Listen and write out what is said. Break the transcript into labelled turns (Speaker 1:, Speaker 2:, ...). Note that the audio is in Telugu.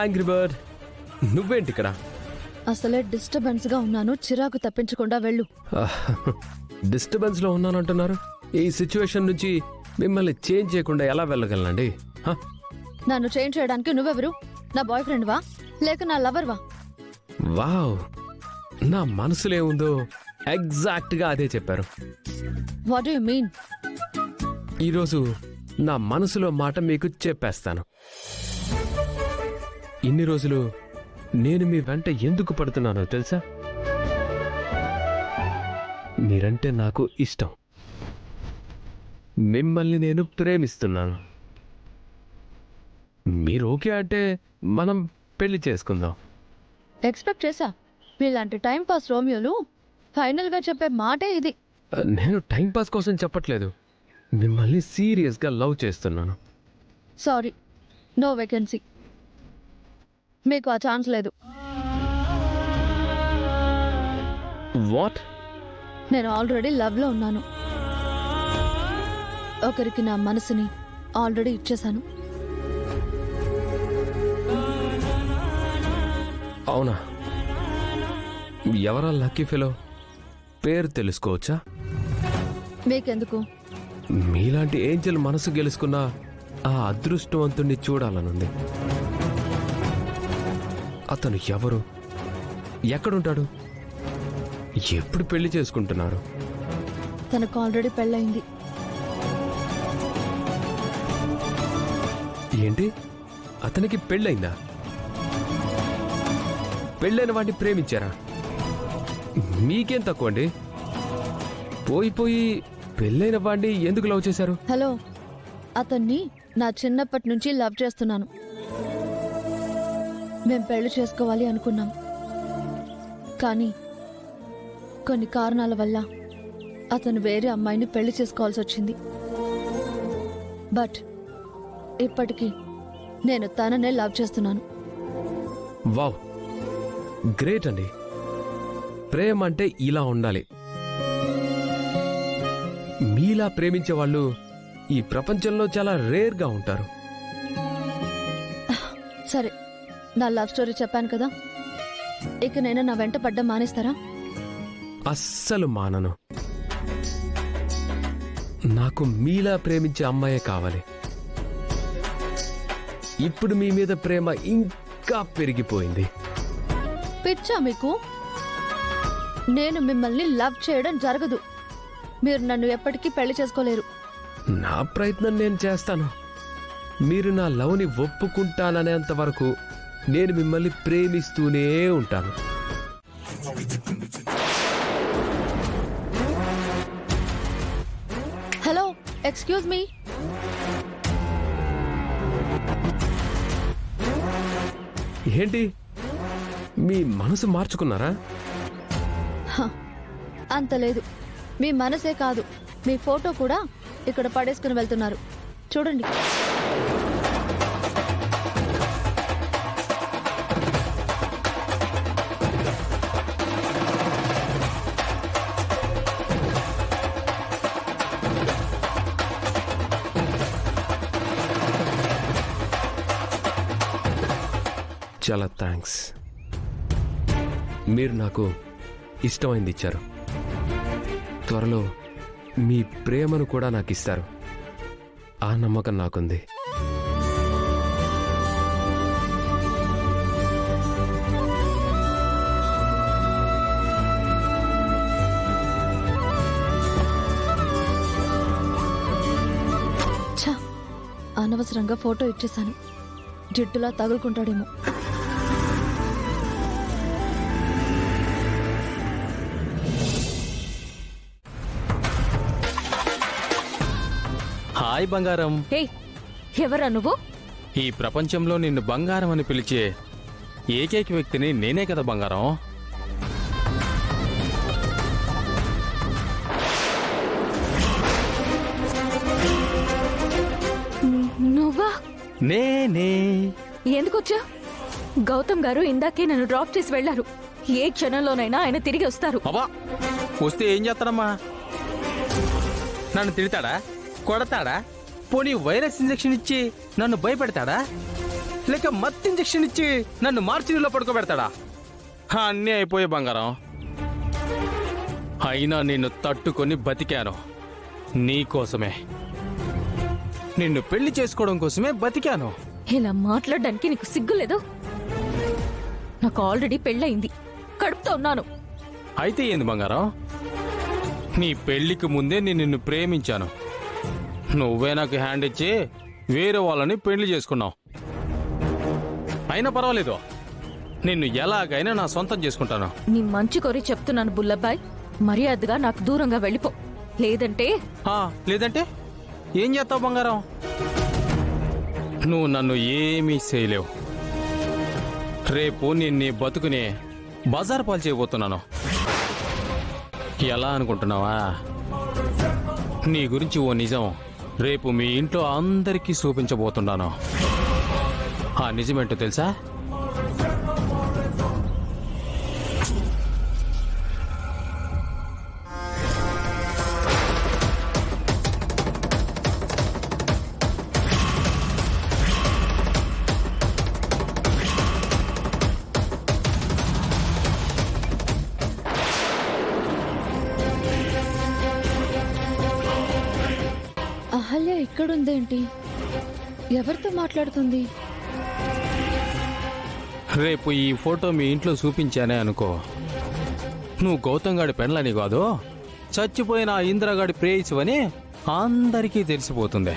Speaker 1: యాంగ్రీ బర్డ్, నువ్వేంటి ఇక్కడ?
Speaker 2: అసలే డిస్టర్బెన్స్ గా ఉన్నాను, చిరాకు తప్పించకుండా వెళ్ళు.
Speaker 1: డిస్టర్బెన్స్ లో ఉన్నానంటున్నారు. ఈ సిచ్యువేషన్ నుంచి మిమ్మల్ని చేంజ్ చేయకుండా ఎలా వెళ్ళగలనండి?
Speaker 2: నన్ను చేంజ్ చేయడానికి నువ్వెవరు? నా బాయ్ ఫ్రెండ్ వా లేక నా లవర్ వా?
Speaker 1: వావ్, నా మనసులో ఏముందో ఎగ్జాక్ట్ గా అదే చెప్పారు.
Speaker 2: What do you mean?
Speaker 1: ఈరోజు నా మనసులో మాట మీకు చెప్పేస్తాను. ఇన్ని రోజులు నేను మీ వెంట ఎందుకు పడుతున్నానో తెలుసా? మీరంటే నాకు ఇష్టం, మిమ్మల్ని నేను ప్రేమిస్తున్నాను. మీరు ఓకే అంటే మనం పెళ్లి చేసుకుందాం.
Speaker 2: ఎక్స్పెక్ట్ చేశా. వీళ్ళంటి టైం పాస్ రోమియోలు ఫైనల్ గా చెప్పే మాటే ఇది.
Speaker 1: నేను టైం పాస్ కోసం చెప్పట్లేదు, మిమ్మల్ని సీరియస్గా లవ్ చేస్తున్నాను.
Speaker 2: Sorry, no vacancy. మీకు ఆ ఛాన్స్ లేదు.
Speaker 1: వాట్?
Speaker 2: నేను ఆల్రెడీ లవ్ లో ఉన్నాను. ఒకరికి నా మనసుని ఆల్రెడీ ఇచ్చేశాను.
Speaker 1: అవునా? ఎవరా లక్కీ ఫెలో? పేరు తెలుసుకోవచ్చా?
Speaker 2: మీకెందుకు?
Speaker 1: మీలాంటి ఏంజల్ మనసు గెలుచుకున్న ఆ అదృష్టవంతుణ్ణి చూడాలనుంది. అతను ఎవరు, ఎక్కడుంటాడు, ఎప్పుడు పెళ్లి చేసుకుంటున్నారు?
Speaker 2: తనకు ఆల్రెడీ పెళ్ళయింది.
Speaker 1: ఏంటి, అతనికి పెళ్ళయిందా? పెళ్ళైన వాడిని ప్రేమించారా? మీకేం తక్కువ అండి? పోయి పెళ్ళైన వాడిని ఎందుకు లవ్ చేశారు?
Speaker 2: హలో, అతన్ని నా చిన్నప్పటి నుంచి లవ్ చేస్తున్నాను. మేం పెళ్లి చేసుకోవాలి అనుకున్నాం, కానీ కొన్ని కారణాల వల్ల అతను వేరే అమ్మాయిని పెళ్లి చేసుకోవాల్సి వచ్చింది. బట్ ఇప్పటికీ నేను తననే లవ్ చేస్తున్నాను.
Speaker 1: వావ్, గ్రేట్ అండి. ప్రేమ అంటే ఇలా ఉండాలి. మీలా ప్రేమించే వాళ్ళు ఈ ప్రపంచంలో చాలా రేర్గా ఉంటారు.
Speaker 2: సరే, నా లవ్ స్టోరీ చెప్పాను కదా, ఇక నేను నా వెంట పడ్డం మానేస్తారా?
Speaker 1: అస్సలు మానను. నాకు మీలా ప్రేమించే అమ్మాయే కావాలి. ఇప్పుడు మీ మీద ప్రేమ ఇంకా పెరిగిపోయింది.
Speaker 2: పిచ్చా మీకు? నేను మిమ్మల్ని లవ్ చేయడం జరగదు. మీరు నన్ను ఎప్పటికీ పెళ్లి చేసుకోలేరు.
Speaker 1: నా ప్రయత్నం నేను చేస్తాను. మీరు నా లవ్ని ఒప్పుకుంటాననేంత వరకు నేను మిమ్మల్ని ప్రేమిస్తూనే ఉంటాను.
Speaker 2: Hello, excuse me.
Speaker 1: ఏంటి, మీ మనసు మార్చుకున్నారా?
Speaker 2: అంత లేదు. మీ మనసే కాదు, మీ ఫోటో కూడా ఇక్కడ పడేసుకుని వెళ్తున్నారు. చూడండి.
Speaker 1: చాలా థ్యాంక్స్. మీరు నాకు ఇష్టమైంది ఇచ్చారు. త్వరలో మీ ప్రేమను కూడా నాకు ఇస్తారు. ఆ నమ్మకం నాకుంది.
Speaker 2: ఛా, అనవసరంగా ఫోటో ఇచ్చేశాను. జిడ్డులా తగులుకుంటాడేమో.
Speaker 3: హాయ్ బంగారం.
Speaker 2: ఎవరా నువ్వు?
Speaker 3: ఈ ప్రపంచంలో నిన్ను బంగారం అని పిలిచే ఏకైక వ్యక్తిని నేనే కదా బంగారం.
Speaker 2: నువ్వా?
Speaker 3: నేనే.
Speaker 4: ఎందుకొచ్చా? గౌతమ్ గారు ఇందాకే నన్ను డ్రాప్ చేసి వెళ్లారు. ఏ క్షణంలోనైనా ఆయన తిరిగి వస్తారు.
Speaker 3: అబ్బా, వస్తే ఏం చేస్తాడమ్మా? నన్ను తిడతాడా, కొడతాడా, పోనీ వైరస్ ఇంజెక్షన్ ఇచ్చి నన్ను భయపెడతాడా? లేక మత్తు ఇంజెక్షన్ ఇచ్చి నన్ను మార్చిలో పడుకోబెడతాడా? అన్నీ అయిపోయే బంగారం. అయినా నిన్ను తట్టుకొని బతికాను. నీకోసమే, నిన్ను పెళ్లి చేసుకోవడం కోసమే బతికాను.
Speaker 4: ఇలా మాట్లాడడానికి నీకు సిగ్గులేదు? నాకు ఆల్రెడీ పెళ్ళయింది, కడుపుతో ఉన్నాను.
Speaker 3: అయితే ఏంది బంగారం, నీ పెళ్లికి ముందే నేను నిన్ను ప్రేమించాను. నువ్వే నాకు హ్యాండ్ ఇచ్చి వేరే వాళ్ళని పెళ్లి చేసుకున్నావు. అయినా పర్వాలేదు, నిన్ను ఎలాగైనా నా సొంతం చేసుకుంటాను.
Speaker 4: నీ మంచి కోరి చెప్తున్నాను బుల్లబ్బాయ్, మర్యాదగా నాకు దూరంగా వెళ్ళిపో. లేదంటే
Speaker 3: లేదంటే ఏం చేస్తావు బంగారం? నువ్వు నన్ను ఏమీ చేయలేవు. రేపు నేను నీ బతుకుని బజార్ పాలు చేయబోతున్నాను. ఎలా అనుకుంటున్నావా? నీ గురించి ఓ నిజం రేపు మీ ఇంట్లో అందరికీ చూపించబోతున్నాను. ఆ నిజమేంటో తెలుసా?
Speaker 2: అహల్య ఇక్కడుందేంటి? ఎవరితో మాట్లాడుతుంది?
Speaker 3: రేపు ఈ ఫోటో మీ ఇంట్లో చూపించానే అనుకో, నువ్వు గౌతమ్ గాడి పెండ్లని కాదు, చచ్చిపోయిన ఆ ఇందిరాగాడి ప్రేయసివని అందరికీ తెలిసిపోతుంది.